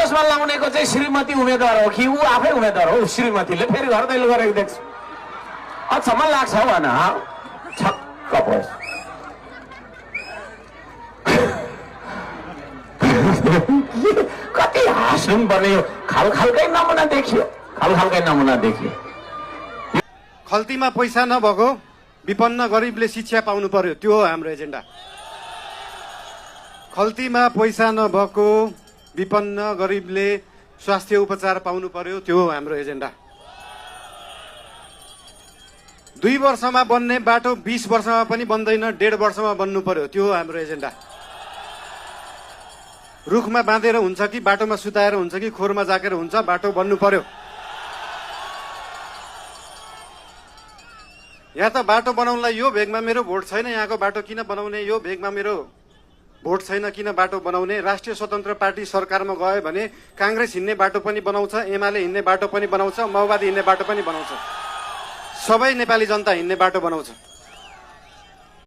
चस्मा लाउनेको चाहिँ श्रीमती उम्मेदवार हो कि ऊ आफै उम्मेदवार हो? श्रीमतीले फेरि घर दैलो गरेको देख्छु। अचम्म लाग्छ भन, छक्क पस। कति हाँस्नु पर्ने, खालखालकै नमुना देखियो, खालखालकै नमुना देखियो। खल्तीमा पैसा नभएको विपन्न गरिबले शिक्षा पाउनु पर्यो, त्यो हो हाम्रो एजेन्डा। खल्तीमा पैसा नभएको विपन्न गरिबले स्वास्थ्य उपचार पाउनु पर्यो, त्यो हो हाम्रो एजेन्डा। 2 वर्षमा बन्ने बाटो 20 वर्षमा पनि बन्दैन, 1.5 वर्षमा बन्नु पर्यो, त्यो हो हाम्रो एजेन्डा। रुखमा बाँधेर हुन्छ कि बाटोमा सुताएर हुन्छ कि खोरमा जाकेर हुन्छ, बाटो बन्नु पर्यो। यहाँ त बाटो बनाउनलाई यो भेगमा मेरो भोट छैन, यहाँको बाटो किन बनाउने, यो भेगमा मेरो भोट छैन किन बाटो बनाउने। राष्ट्रिय स्वतन्त्र पार्टी सरकारमा गयो भने कांग्रेस हिँड्ने बाटो पनि बनाउँछ, एमाले हिँड्ने बाटो पनि बनाउँछ, माओवादी हिँड्ने बाटो पनि बनाउँछ, सबै नेपाली जनता हिँड्ने बाटो बनाउँछ।